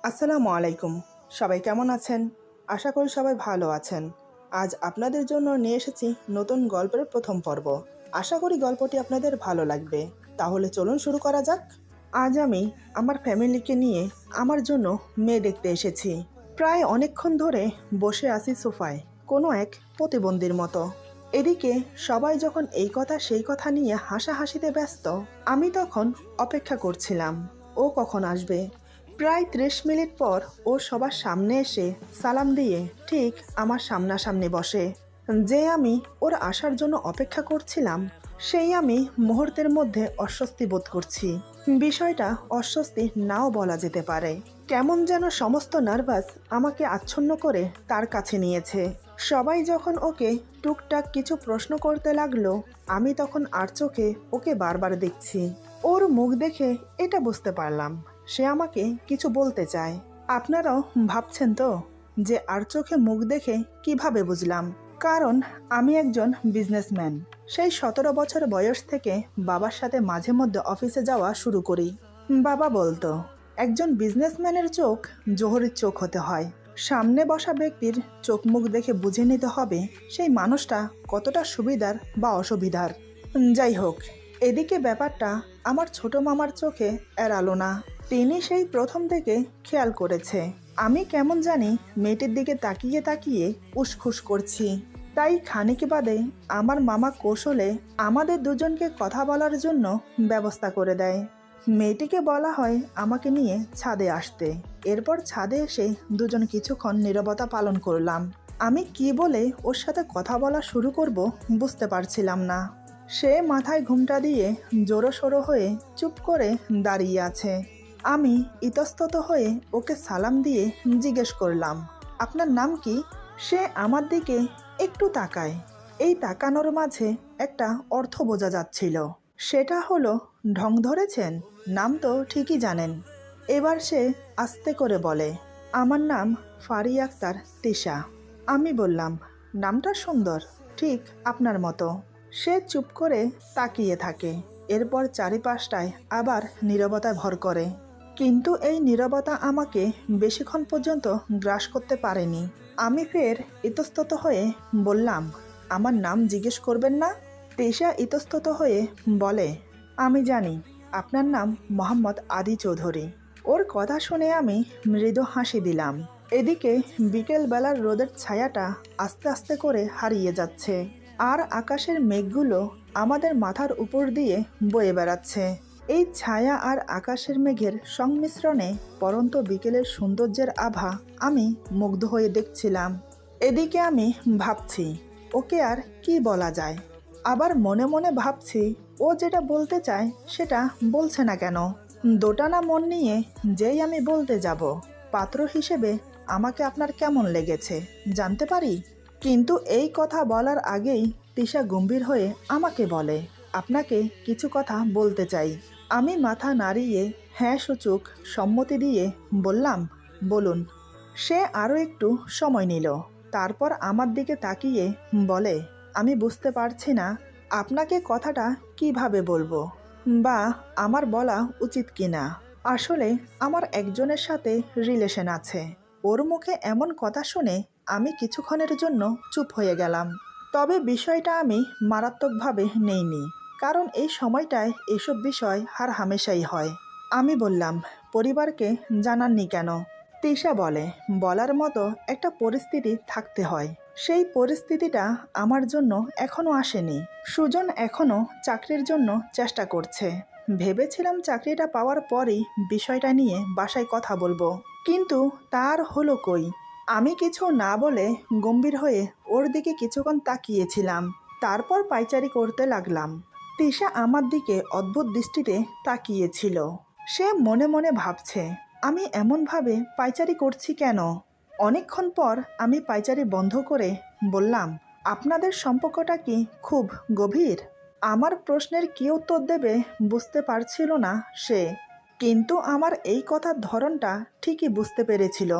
আসসালামু আলাইকুম। সবাই কেমন আছেন? আশা করি সবাই ভালো আছেন। আজ আপনাদের জন্য নিয়ে এসেছি নতুন গল্পের প্রথম পর্ব। আশা করি গল্পটি আপনাদের ভালো লাগবে। তাহলে চলুন শুরু করা যাক। আজ আমি আমার ফ্যামিলিকে নিয়ে আমার জন্য মেয়ে দেখতে এসেছি। প্রায় অনেকক্ষণ ধরে বসে আছি সোফায়, কোনো এক প্রতিবন্ধীর মতো। এদিকে সবাই যখন এই কথা সেই কথা নিয়ে হাসাহাসিতে ব্যস্ত, আমি তখন অপেক্ষা করছিলাম ও কখন আসবে। প্রায় ৩০ মিনিট পর ও সবার সামনে এসে সালাম দিয়ে ঠিক আমার সামনাসামনি বসে। যে আমি ওর আসার জন্য অপেক্ষা করছিলাম, সেই আমি মুহূর্তের মধ্যে অস্বস্তি বোধ করছি। বিষয়টা অস্বস্তি নাও বলা যেতে পারে। কেমন যেন সমস্ত নার্ভাস আমাকে আচ্ছন্ন করে তার কাছে নিয়েছে। সবাই যখন ওকে টুকটাক কিছু প্রশ্ন করতে লাগলো, আমি তখন আর চোখে ওকে বারবার দেখছি। ওর মুখ দেখে এটা বুঝতে পারলাম সে আমাকে কিছু বলতে চায়। আপনারাও ভাবছেন তো যে আর চোখে মুখ দেখে কিভাবে বুঝলাম? কারণ আমি একজন বিজনেসম্যান। সেই ১৭ বছর বয়স থেকে বাবার সাথে মাঝে মধ্যে অফিসে যাওয়া শুরু করি। বাবা বলতো, একজন বিজনেসম্যানের চোখ জোহরের চোখ হতে হয়। সামনে বসা ব্যক্তির চোখ মুখ দেখে বুঝে নিতে হবে সেই মানুষটা কতটা সুবিধার বা অসুবিধার। যাই হোক, এদিকে ব্যাপারটা আমার ছোট মামার চোখে এড়ালো না। তিনি সেই প্রথম থেকে খেয়াল করেছে আমি কেমন জানি মেয়েটির দিকে তাকিয়ে তাকিয়ে উসখুস করছি। তাই খানিক বাদে আমার মামা কৌশলে আমাদের দুজনকে কথা বলার জন্য ব্যবস্থা করে দেয়। মেয়েটিকে বলা হয় আমাকে নিয়ে ছাদে আসতে। এরপর ছাদে এসে দুজন কিছুক্ষণ নীরবতা পালন করলাম। আমি কি বলে ওর সাথে কথা বলা শুরু করব বুঝতে পারছিলাম না। সে মাথায় ঘুমটা দিয়ে জোরোসোরো হয়ে চুপ করে দাঁড়িয়ে আছে। আমি ইতস্তত হয়ে ওকে সালাম দিয়ে জিজ্ঞেস করলাম, আপনার নাম কি? সে আমার দিকে একটু তাকায়। এই তাকানোর মাঝে একটা অর্থ বোঝা যাচ্ছিল। সেটা হলো, ঢং ধরেছেন? নাম তো ঠিকই জানেন। এবার সে আস্তে করে বলে, আমার নাম ফারিয়া আক্তার তিশা। আমি বললাম, নামটা সুন্দর, ঠিক আপনার মতো। সে চুপ করে তাকিয়ে থাকে। এরপর চারিপাশটায় আবার নীরবতা ভর করে। কিন্তু এই নীরবতা আমাকে বেশিক্ষণ পর্যন্ত গ্রাস করতে পারেনি। আমি ফের ইতস্তত হয়ে বললাম, আমার নাম জিজ্ঞেস করবেন না? তিশা ইতস্তত হয়ে বলে, আমি জানি আপনার নাম মোহাম্মদ আদি চৌধুরী। ওর কথা শুনে আমি মৃদু হাসি দিলাম। এদিকে বিকেলবেলার রোদের ছায়াটা আস্তে আস্তে করে হারিয়ে যাচ্ছে, আর আকাশের মেঘগুলো আমাদের মাথার উপর দিয়ে বয়ে বেড়াচ্ছে। এই ছায়া আর আকাশের মেঘের সংমিশ্রণে পরন্ত বিকেলের সৌন্দর্যের আভা আমি মুগ্ধ হয়ে দেখছিলাম। এদিকে আমি ভাবছি ওকে আর কি বলা যায়। আবার মনে মনে ভাবছি ও যেটা বলতে চায় সেটা বলছে না কেন। দোটানা মন নিয়ে যেই আমি বলতে যাব, পাত্র হিসেবে আমাকে আপনার কেমন লেগেছে জানতে পারি? কিন্তু এই কথা বলার আগেই তিশা গম্ভীর হয়ে আমাকে বলে, আপনাকে কিছু কথা বলতে চাই। আমি মাথা নাড়িয়ে হ্যাঁ সূচক সম্মতি দিয়ে বললাম, বলুন। সে আরও একটু সময় নিল। তারপর আমার দিকে তাকিয়ে বলে, আমি বুঝতে পারছি না আপনাকে কথাটা কিভাবে বলবো, বা আমার বলা উচিত কিনা। আসলে আমার একজনের সাথে রিলেশন আছে। ওর মুখে এমন কথা শুনে আমি কিছুক্ষণের জন্য চুপ হয়ে গেলাম। তবে বিষয়টা আমি মারাত্মকভাবে নেইনি, কারণ এই সময়টায় এসব বিষয় হার হামেশাই হয়। আমি বললাম, পরিবারকে জানাননি কেন? তিশা বলে, বলার মতো একটা পরিস্থিতি থাকতে হয়। সেই পরিস্থিতিটা আমার জন্য এখনো আসেনি। সুজন এখনো চাকরির জন্য চেষ্টা করছে। ভেবেছিলাম চাকরিটা পাওয়ার পরই বিষয়টা নিয়ে বাসায় কথা বলবো, কিন্তু তার হলো কই। আমি কিছু না বলে গম্ভীর হয়ে ওর দিকে কিছুক্ষণ তাকিয়েছিলাম। তারপর পায়চারি করতে লাগলাম। তিশা আমার দিকে অদ্ভুত দৃষ্টিতে তাকিয়েছিল। সে মনে মনে ভাবছে আমি এমনভাবে পায়চারি করছি কেন। অনেকক্ষণ পর আমি পায়চারি বন্ধ করে বললাম, আপনাদের সম্পর্কটা কি খুব গভীর? আমার প্রশ্নের কী উত্তর দেবে বুঝতে পারছিল না সে, কিন্তু আমার এই কথার ধরনটা ঠিকই বুঝতে পেরেছিল।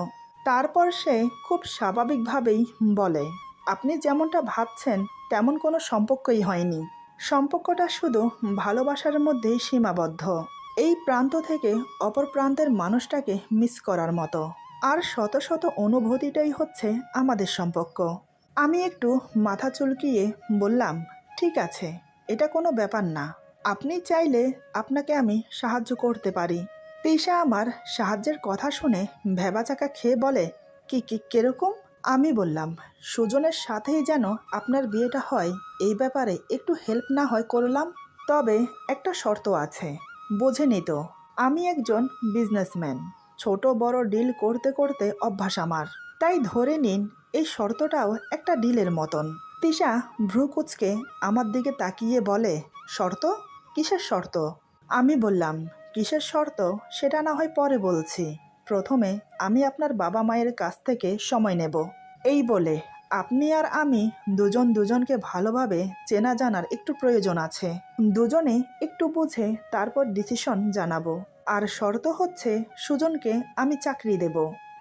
তারপর সে খুব স্বাভাবিকভাবেই বলে, আপনি যেমনটা ভাবছেন তেমন কোনো সম্পর্কই হয়নি। সম্পর্কটা শুধু ভালোবাসার মধ্যেই সীমাবদ্ধ। এই প্রান্ত থেকে অপর প্রান্তের মানুষটাকে মিস করার মতো। আর শত শত অনুভূতিটাই হচ্ছে আমাদের সম্পর্ক। আমি একটু মাথা চুলকিয়ে বললাম, ঠিক আছে, এটা কোনো ব্যাপার না। আপনি চাইলে আপনাকে আমি সাহায্য করতে পারি। তিশা আমার সাহায্যের কথা শুনে ভ্যাবাচাকা খেয়ে বলে, কি কি কিরকম? আমি বললাম, সুজনের সাথেই যেন আপনার বিয়েটা হয়, এই ব্যাপারে একটু হেল্প না হয় করলাম। তবে একটা শর্ত আছে, বোঝেনি তো, আমি একজন বিজনেসম্যান। ছোট বড় ডিল করতে করতে অভ্যাস আমার। তাই ধরে নিন এই শর্তটাও একটা ডিলের মতন। তিশা ভ্রু কুঁচকে আমার দিকে তাকিয়ে বলে, শর্ত? কিসের শর্ত? আমি বললাম, কিসের শর্ত সেটা না হয় পরে বলছি। প্রথমে আমি আপনার বাবা মায়ের কাছ থেকে সময় নেব। এই বলে আপনি আর আমি দুজন দুজনকে ভালোভাবে চেনা জানার একটু প্রয়োজন আছে। দুজনে একটু বুঝে তারপর ডিসিশন জানাবো। আর শর্ত হচ্ছে, সুজনকে আমি চাকরি দেব।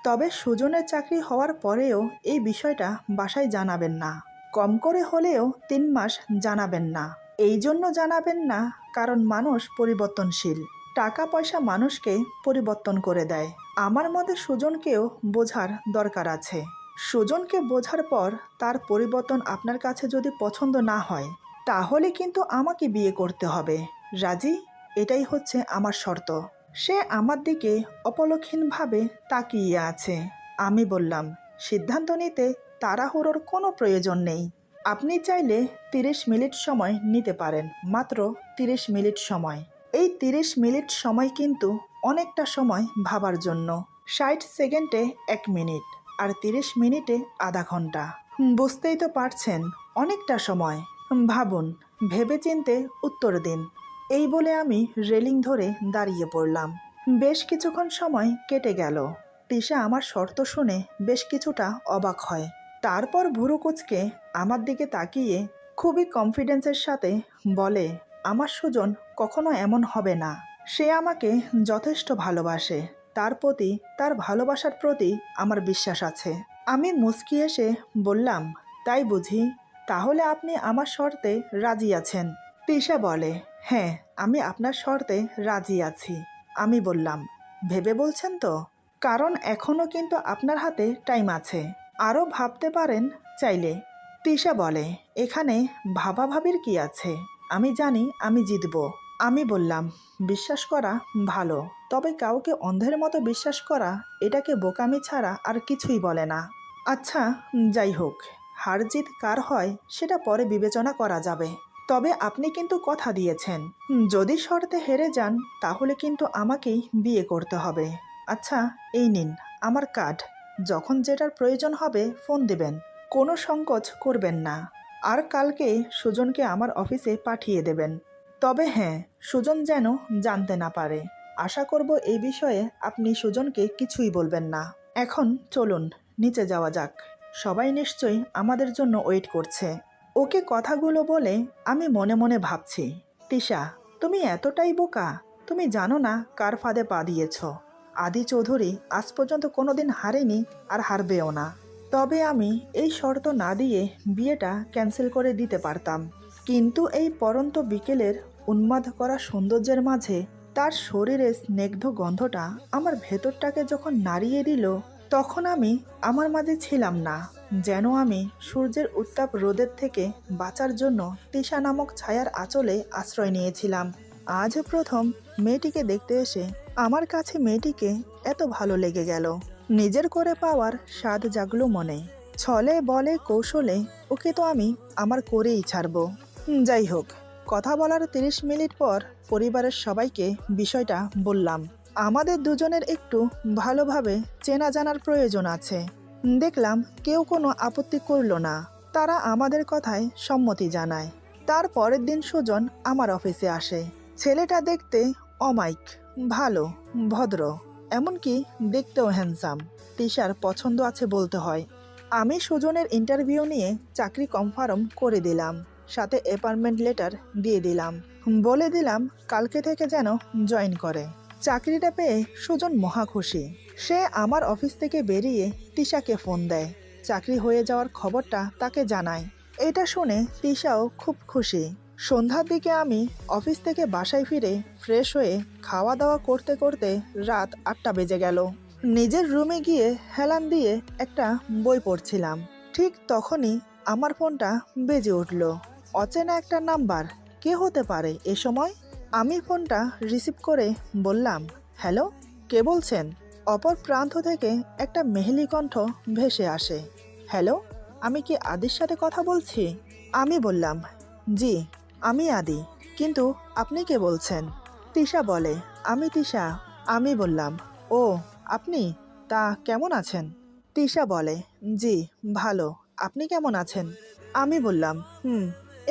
তবে সুজনের চাকরি হওয়ার পরেও এই বিষয়টা বাসায় জানাবেন না। কম করে হলেও 3 মাস জানাবেন না। এই জন্য জানাবেন না কারণ মানুষ পরিবর্তনশীল। টাকা পয়সা মানুষকে পরিবর্তন করে দেয়। আমার মতে সুজনকেও বোঝার দরকার আছে। সুজনকে বোঝার পর তার পরিবর্তন আপনার কাছে যদি পছন্দ না হয়, তাহলে কিন্তু আমাকে বিয়ে করতে হবে। রাজি? এটাই হচ্ছে আমার শর্ত। সে আমার দিকে অপলক্ষীনভাবে তাকিয়ে আছে। আমি বললাম, সিদ্ধান্ত নিতে তাড়াহুড়োর কোনো প্রয়োজন নেই। আপনি চাইলে 30 মিনিট সময় নিতে পারেন, মাত্র 30 মিনিট সময়। এই 30 মিনিট সময় কিন্তু অনেকটা সময় ভাবার জন্য। 60 সেকেন্ডে 1 মিনিট, আর 30 মিনিটে আধা ঘন্টা। বুঝতেই তো পারছেন, অনেকটা সময়। ভাবুন, ভেবেচিন্তে উত্তর দিন। এই বলে আমি রেলিং ধরে দাঁড়িয়ে পড়লাম। বেশ কিছুক্ষণ সময় কেটে গেল। তিশা আমার শর্ত শুনে বেশ কিছুটা অবাক হয়। তারপর ভুরু কুঁচকে আমার দিকে তাকিয়ে খুবই কনফিডেন্সের সাথে বলে, আমার সুজন কখনো এমন হবে না। সে আমাকে যথেষ্ট ভালোবাসে। তার প্রতি, তার ভালোবাসার প্রতি আমার বিশ্বাস আছে। আমি মুচকি এসে বললাম, তাই বুঝি? তাহলে আপনি আমার শর্তে রাজি আছেন? তিশা বলে, হ্যাঁ, আমি আপনার শর্তে রাজি আছি। আমি বললাম, ভেবে বলছেন তো? কারণ এখনও কিন্তু আপনার হাতে টাইম আছে, আরও ভাবতে পারেন চাইলে। তিশা বলে, এখানে ভাবাভাবির কি আছে? আমি জানি আমি জিতব। আমি বললাম, বিশ্বাস করা ভালো, তবে কাউকে অন্ধের মতো বিশ্বাস করা এটাকে বোকামি ছাড়া আর কিছুই বলে না। আচ্ছা, যাই হোক, হার জিত কার হয় সেটা পরে বিবেচনা করা যাবে। তবে আপনি কিন্তু কথা দিয়েছেন, যদি শর্তে হেরে যান তাহলে কিন্তু আমাকেই বিয়ে করতে হবে। আচ্ছা, এই নিন আমার কার্ড। যখন যেটার প্রয়োজন হবে ফোন দেবেন, কোনো সংকোচ করবেন না। আর কালকে সুজনকে আমার অফিসে পাঠিয়ে দেবেন। তবে হ্যাঁ, সুজন যেন জানতে না পারে। আশা করব এই বিষয়ে আপনি সুজনকে কিছুই বলবেন না। এখন চলুন নিচে যাওয়া যাক, সবাই নিশ্চয়ই আমাদের জন্য ওয়েট করছে। ওকে কথাগুলো বলে আমি মনে মনে ভাবছি, তিশা, তুমি এতটাই বোকা? তুমি জানো না কার ফাঁদে পা দিয়েছ। আদি চৌধুরী আজ পর্যন্ত কোনোদিন হারেনি, আর হারবেও না। তবে আমি এই শর্ত না দিয়ে বিয়েটা ক্যান্সেল করে দিতে পারতাম, কিন্তু এই পরন্ত বিকেলের উন্মাদ করা সৌন্দর্যের মাঝে তার শরীরের স্নিগ্ধ গন্ধটা আমার ভেতরটাকে যখন নাড়িয়ে দিল, তখন আমি আমার মাঝে ছিলাম না। যেন আমি সূর্যের উত্তাপ রোদের থেকে বাঁচার জন্য তিশা নামক ছায়ার আঁচলে আশ্রয় নিয়েছিলাম। আজ প্রথম মেয়েটিকে দেখতে এসে আমার কাছে মেয়েটিকে এত ভালো লেগে গেল। নিজের করে পাওয়ার স্বাদ জাগলো মনে। ছলে বলে কৌশলে ওকে তো আমি আমার করেই ছাড়ব। যাই হোক, কথা বলার 30 মিনিট পর পরিবারের সবাইকে বিষয়টা বললাম। আমাদের দুজনের একটু ভালোভাবে চেনা জানার প্রয়োজন আছে। দেখলাম কেউ কোনো আপত্তি করল না। তারা আমাদের কথায় সম্মতি জানায়। তার পরের দিন সুজন আমার অফিসে আসে। ছেলেটা দেখতে অমায়িক, ভালো, ভদ্র, এমনকি দেখতেও হ্যান্ডসাম। তিশার পছন্দ আছে বলতে হয়। আমি সুজনের ইন্টারভিউ নিয়ে চাকরি কনফার্ম করে দিলাম, সাথে অ্যাপয়েন্টমেন্ট লেটার দিয়ে দিলাম। বলে দিলাম কালকে থেকে যেন জয়েন করে। চাকরিটা পেয়ে সুজন মহা খুশি। সে আমার অফিস থেকে বেরিয়ে তিশাকে ফোন দেয়, চাকরি হয়ে যাওয়ার খবরটা তাকে জানায়। এটা শুনে তিশাও খুব খুশি। সন্ধ্যার দিকে আমি অফিস থেকে বাসায় ফিরে ফ্রেশ হয়ে খাওয়া দাওয়া করতে করতে রাত 8টা বেজে গেল। নিজের রুমে গিয়ে হেলান দিয়ে একটা বই পড়ছিলাম। ঠিক তখনই আমার ফোনটা বেজে উঠল। অচেনা একটা নাম্বার। কে হতে পারে এ সময়? আমি ফোনটা রিসিভ করে বললাম, হ্যালো, কে বলছেন? অপর প্রান্ত থেকে একটা মেহেলি কণ্ঠ ভেসে আসে। হ্যালো, আমি কি আদির সাথে কথা বলছি? আমি বললাম, জি, আমি আদি, কিন্তু আপনি কে বলছেন? তিশা বলে, আমি তিশা। আমি বললাম, ও আপনি, তা কেমন আছেন? তিশা বলে, জি ভালো, আপনি কেমন আছেন? আমি বললাম,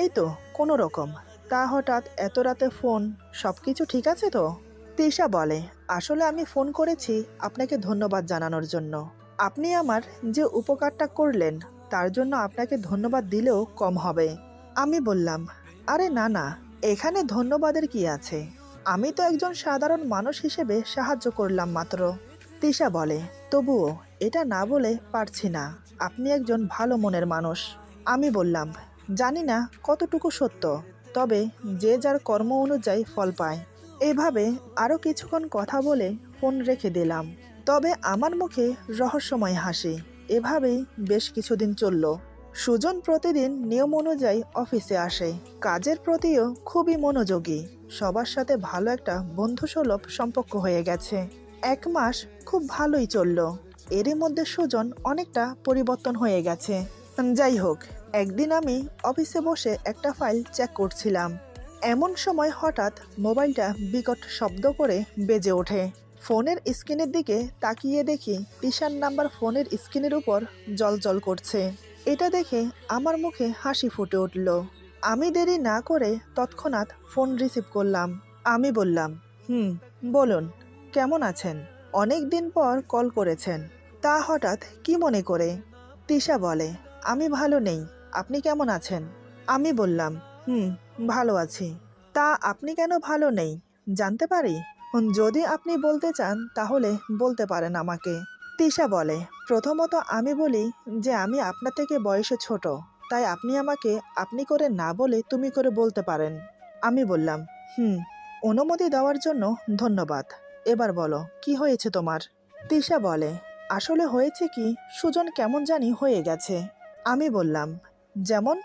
এই তো কোনো রকম। তা হঠাৎ এত রাতে ফোন, সব কিছু ঠিক আছে তো? তিশা বলে, আসলে আমি ফোন করেছি আপনাকে ধন্যবাদ জানানোর জন্য। আপনি আমার যে উপকারটা করলেন তার জন্য আপনাকে ধন্যবাদ দিলেও কম হবে। আমি বললাম, আরে না না, এখানে ধন্যবাদের কি আছে? আমি তো একজন সাধারণ মানুষ হিসেবে সাহায্য করলাম মাত্র। তিশা বলে, তবুও এটা না বলে পারছি না, আপনি একজন ভালো মনের মানুষ। আমি বললাম, জানি না কতটুকু সত্য, তবে যে যার কর্ম অনুযায়ী ফল পায়। এভাবে আরও কিছুক্ষণ কথা বলে ফোন রেখে দিলাম। তবে আমার মুখে রহস্যময় হাসি। এভাবেই বেশ কিছুদিন চলল। সুজন প্রতিদিন নিয়ম অনুযায়ী অফিসে আসে। কাজের প্রতিও খুবই মনোযোগী। সবার সাথে ভালো একটা বন্ধুসুলভ সম্পর্ক হয়ে গেছে। 1 মাস খুব ভালোই চলল। এরই মধ্যে সুজন অনেকটা পরিবর্তন হয়ে গেছে। যাই হোক, একদিন আমি অফিসে বসে একটা ফাইল চেক করছিলাম। এমন সময় হঠাৎ মোবাইলটা বিকট শব্দ করে বেজে ওঠে। ফোনের স্ক্রিনের দিকে তাকিয়ে দেখি তিশার নাম্বার ফোনের স্ক্রিনের উপর জ্বলজ্বল করছে। এটা দেখে আমার মুখে হাসি ফুটে উঠল। আমি দেরি না করে তৎক্ষণাৎ ফোন রিসিভ করলাম। আমি বললাম, বলুন, কেমন আছেন? অনেক দিন পর কল করেছেন, তা হঠাৎ কি মনে করে? তিশা বলে, আমি ভালো নেই, আপনি কেমন আছেন? আমি বললাম, ভালো আছি। তা আপনি কেন ভালো নেই জানতে পারি? যদি আপনি বলতে চান তাহলে বলতে পারেন আমাকে। তিশা বলে, প্রথমত আমি বলি যে আমি আপনার থেকে বয়সে ছোট, তাই আপনি আমাকে আপনি করে না বলে তুমি করে বলতে পারেন। আমি বললাম, অনুমতি দেওয়ার জন্য ধন্যবাদ। এবার বলো, কি হয়েছে তোমার? তিশা বলে, আসলে হয়েছে কি, সুজন কেমন জানি হয়ে গেছে। আমি বললাম, যেমন?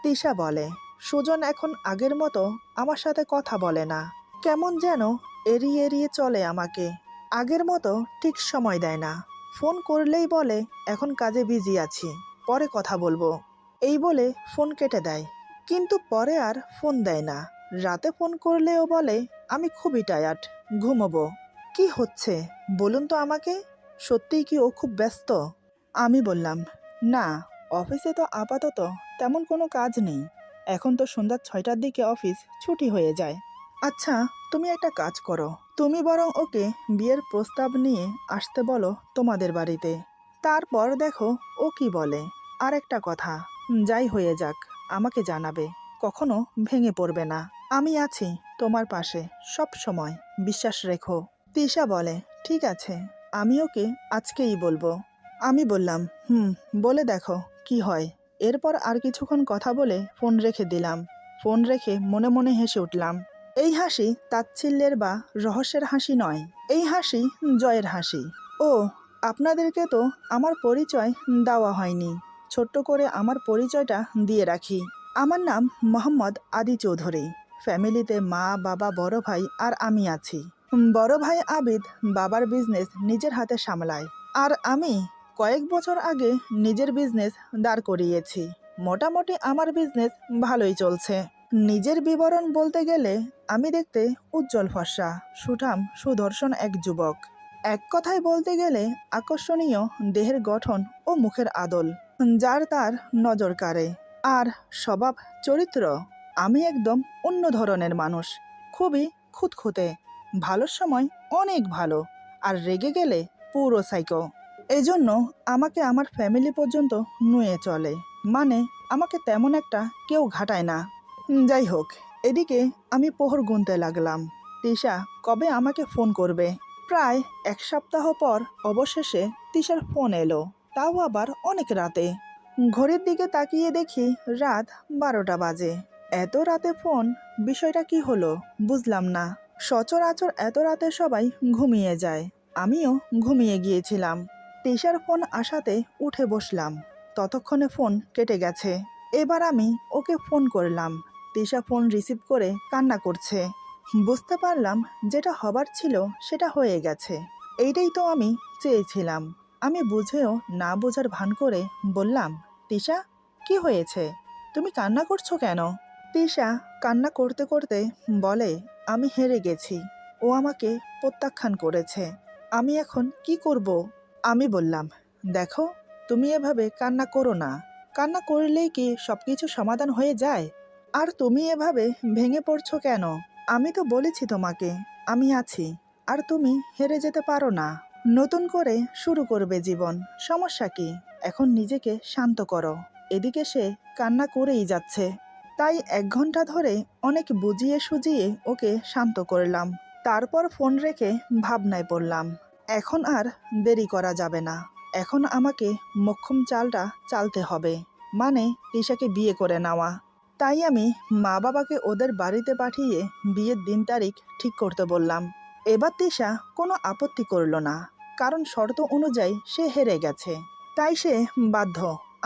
তিশা বলে, সুজন এখন আগের মতো আমার সাথে কথা বলে না। কেমন যেন এড়িয়ে এড়িয়ে চলে আমাকে। আগের মতো ঠিক সময় দেয় না। ফোন করলেই বলে, এখন কাজে বিজি আছি, পরে কথা বলবো, এই বলে ফোন কেটে দেয়। কিন্তু পরে আর ফোন দেয় না। রাতে ফোন করলেও বলে, আমি খুবই টায়ার্ড, ঘুমোবো। কি হচ্ছে বলুন তো আমাকে? সত্যিই কি ও খুব ব্যস্ত? আমি বললাম, না, অফিসে তো আপাতত তেমন কোনো কাজ নেই। এখন তো সন্ধ্যা 6টার দিকে অফিস ছুটি হয়ে যায়। আচ্ছা, তুমি একটা কাজ করো, তুমি বরং ওকে বিয়ের প্রস্তাব নিয়ে আসতে বলো তোমাদের বাড়িতে। তারপর দেখো ও কি বলে। আর একটা কথা, যাই হয়ে যাক আমাকে জানাবে, কখনো ভেঙে পড়বে না। আমি আছি তোমার পাশে সব সময়, বিশ্বাস রেখো। তিশা বলে, ঠিক আছে, আমি ওকে আজকেই বলবো। আমি বললাম, বলে দেখো কি হয়। এরপর আর কিছুক্ষণ কথা বলে ফোন রেখে দিলাম। ফোন রেখে মনে মনে হেসে উঠলাম। এই হাসি তাচ্ছিল্যের বা রহস্যের হাসি নয়, এই হাসি জয়ের হাসি। ও, আপনাদেরকে তো আমার পরিচয় দেওয়া হয়নি। ছোট্ট করে আমার পরিচয়টা দিয়ে রাখি। আমার নাম মোহাম্মদ আদি চৌধুরী। ফ্যামিলিতে মা, বাবা, বড় ভাই আর আমি আছি। বড় ভাই আবিদ বাবার বিজনেস নিজের হাতে সামলায়, আর আমি কয়েক বছর আগে নিজের বিজনেস দাঁড় করিয়েছি। মোটামুটি আমার বিজনেস ভালোই চলছে। নিজের বিবরণ বলতে গেলে আমি দেখতে উজ্জ্বল ফর্সা, সুঠাম সুদর্শন এক যুবক। এক কথায় বলতে গেলে আকর্ষণীয় দেহের গঠন ও মুখের আদল, যার তার নজর কাড়ে। আর স্বভাব চরিত্র, আমি একদম অন্য ধরনের মানুষ। খুবই খুঁতখুঁতে, ভালোর সময় অনেক ভালো, আর রেগে গেলে পুরো সাইকো। এজন্য আমাকে আমার ফ্যামিলি পর্যন্ত নুয়ে চলে, মানে আমাকে তেমন একটা কেউ ঘাটায় না। যাই হোক, এদিকে আমি প্রহর গুনতে লাগলাম, তিশা কবে আমাকে ফোন করবে। প্রায় 1 সপ্তাহ পর অবশেষে তিশার ফোন এলো, তাও আবার অনেক রাতে। ঘড়ির দিকে তাকিয়ে দেখি রাত 12টা বাজে। এত রাতে ফোন, বিষয়টা কি হলো বুঝলাম না। সচরাচর এত রাতে সবাই ঘুমিয়ে যায়, আমিও ঘুমিয়ে গিয়েছিলাম। তিশার ফোন আসাতে উঠে বসলাম, ততক্ষণে ফোন কেটে গেছে। এবার আমি ওকে ফোন করলাম। তিশা ফোন রিসিভ করে কান্না করছে। বুঝতে পারলাম যেটা হবার ছিল সেটা হয়ে গেছে। এইটাই তো আমি চেয়েছিলাম। আমি বুঝেও না বোঝার ভান করে বললাম, তিশা, কি হয়েছে? তুমি কান্না করছো কেন? তিশা কান্না করতে করতে বলে, আমি হেরে গেছি। ও আমাকে প্রত্যাখ্যান করেছে। আমি এখন কি করব? আমি বললাম, দেখো, তুমি এভাবে কান্না করো না। কান্না করলেই কি সব কিছু সমাধান হয়ে যায়? আর তুমি এভাবে ভেঙে পড়ছো কেন? আমি তো বলেছি তোমাকে আমি আছি, আর তুমি হেরে যেতে পারো না। নতুন করে শুরু করবে জীবন, সমস্যা কি? এখন নিজেকে শান্ত করো। এদিকে সে কান্না করেই যাচ্ছে। তাই 1 ঘন্টা ধরে অনেক বুঝিয়ে সুজিয়ে ওকে শান্ত করলাম। তারপর ফোন রেখে ভাবনায় পড়লাম। এখন আর দেরি করা যাবে না। এখন আমাকে মোক্ষম চালটা চালতে হবে, মানে তিশাকে বিয়ে করে নেওয়া। তাই আমি মা বাবাকে ওদের বাড়িতে পাঠিয়ে বিয়ের দিন তারিখ ঠিক করতে বললাম। এবার তিশা কোনো আপত্তি করল না, কারণ শর্ত অনুযায়ী সে হেরে গেছে। তাই সে বাধ্য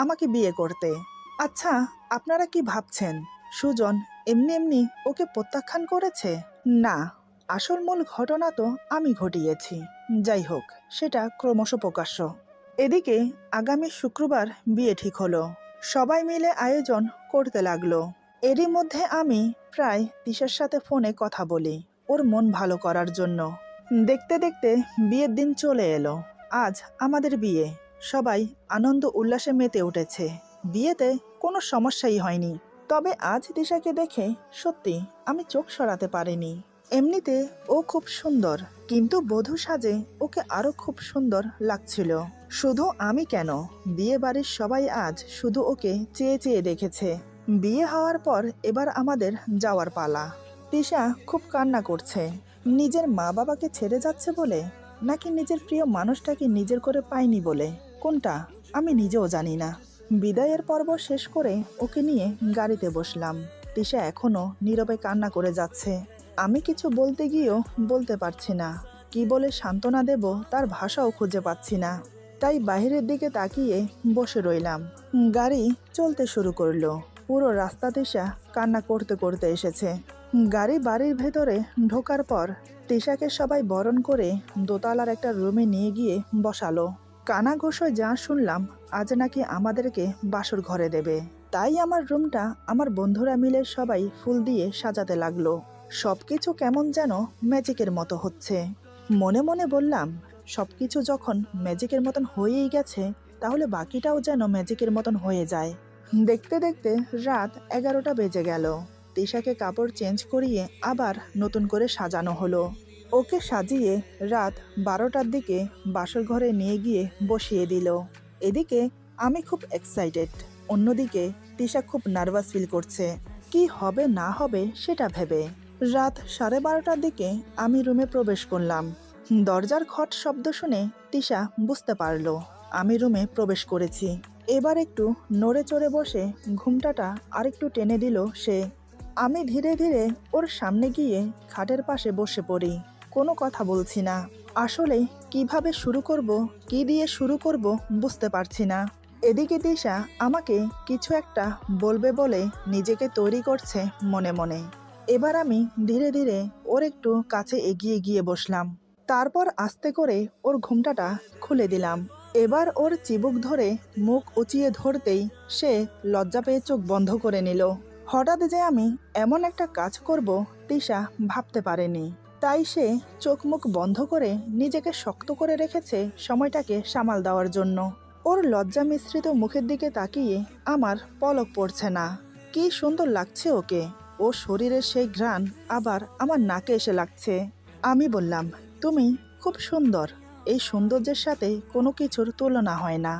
আমাকে বিয়ে করতে। আচ্ছা, আপনারা কি ভাবছেন সুজন এমনি এমনি ওকে প্রত্যাখ্যান করেছে? না, আসল মূল ঘটনা তো আমি ঘটিয়েছি। যাই হোক, সেটা ক্রমশ প্রকাশ্য। এদিকে আগামী শুক্রবার বিয়ে ঠিক হলো। সবাই মিলে আয়োজন করতে লাগলো। এরই মধ্যে আমি প্রায় তিশার সাথে ফোনে কথা বলি, ওর মন ভালো করার জন্য। দেখতে দেখতে বিয়ের দিন চলে এলো। আজ আমাদের বিয়ে। সবাই আনন্দ উল্লাসে মেতে উঠেছে। বিয়েতে কোনো সমস্যাই হয়নি। তবে আজ তিশাকে দেখে সত্যি আমি চোখ সরাতে পারিনি। এমনিতে ও খুব সুন্দর, কিন্তু বধূ সাজে ওকে আরো খুব সুন্দর লাগছিল। শুধু আমি কেন, বিয়ে বাড়ির সবাই আজ শুধু ওকে চেয়ে চেয়ে দেখেছে। বিয়ে হওয়ার পর এবার আমাদের যাওয়ার পালা। তিশা খুব কান্না করছে। নিজের মা বাবাকে ছেড়ে যাচ্ছে বলে, নাকি নিজের প্রিয় মানুষটাকে নিজের করে পায়নি বলে, কোনটা আমি নিজেও জানি না। বিদায়ের পর্ব শেষ করে ওকে নিয়ে গাড়িতে বসলাম। তিশা এখনো নীরবে কান্না করে যাচ্ছে। আমি কিছু বলতে গিয়েও বলতে পারছি না। কি বলে সান্ত্বনা দেব তার ভাষাও খুঁজে পাচ্ছি না। তাই বাইরের দিকে তাকিয়ে বসে রইলাম। গাড়ি চলতে শুরু করলো। পুরো রাস্তা তিশা কান্না করতে করতে এসেছে। গাড়ি বাড়ির ভেতরে ঢোকার পর তিশাকে সবাই বরণ করে দোতলার একটা রুমে নিয়ে গিয়ে বসালো। কানাঘুষোয় যা শুনলাম, আজ নাকি আমাদেরকে বাসর ঘরে দেবে। তাই আমার রুমটা আমার বন্ধুরা মিলে সবাই ফুল দিয়ে সাজাতে লাগলো। সবকিছু কেমন যেন ম্যাজিকের মতো হচ্ছে। মনে মনে বললাম, সবকিছু যখন ম্যাজিকের মতন হয়েই গেছে, তাহলে বাকিটাও যেন ম্যাজিকের মতন হয়ে যায়। দেখতে দেখতে রাত 11টা বেজে গেল। তিশাকে কাপড় চেঞ্জ করিয়ে আবার নতুন করে সাজানো হলো। ওকে সাজিয়ে রাত 12টার দিকে বাসর ঘরে নিয়ে গিয়ে বসিয়ে দিল। এদিকে আমি খুব এক্সাইটেড, অন্যদিকে তিশা খুব নার্ভাস ফিল করছে, কি হবে না হবে সেটা ভেবে। রাত 12:30টার দিকে আমি রুমে প্রবেশ করলাম। দরজার খট শব্দ শুনে তিশা বুঝতে পারলো আমি রুমে প্রবেশ করেছি। এবার একটু নড়ে চড়ে বসে ঘুমটাটা আরেকটু টেনে দিল সে। আমি ধীরে ধীরে ওর সামনে গিয়ে খাটের পাশে বসে পড়ি। কোনো কথা বলছি না। আসলে কিভাবে শুরু করব, কি দিয়ে শুরু করব বুঝতে পারছি না। এদিকে তিশা আমাকে কিছু একটা বলবে বলে নিজেকে তৈরি করছে মনে মনে। এবার আমি ধীরে ধীরে ওর একটু কাছে এগিয়ে গিয়ে বসলাম। তারপর আস্তে করে ওর ঘুমটাটা খুলে দিলাম। এবার ওর চিবুক ধরে মুখ উঁচিয়ে ধরতেই সে লজ্জা পেয়ে চোখ বন্ধ করে নিল। হঠাৎ যে আমি এমন একটা কাজ করব তিশা ভাবতে পারেনি। তাই সে চোখ মুখ বন্ধ করে নিজেকে শক্ত করে রেখেছে সময়টাকে সামাল দেওয়ার জন্য। ওর লজ্জা মিশ্রিত মুখের দিকে তাকিয়ে আমার পলক পড়ছে না। কি সুন্দর লাগছে ওকে। ও শরীরের সেই ঘ্রাণ আবার আমার নাকে এসে লাগছে। আমি বললাম, তুমি খুব সুন্দর। এই সৌন্দর্যের সাথে কোনো কিছুর তুলনা হয় না।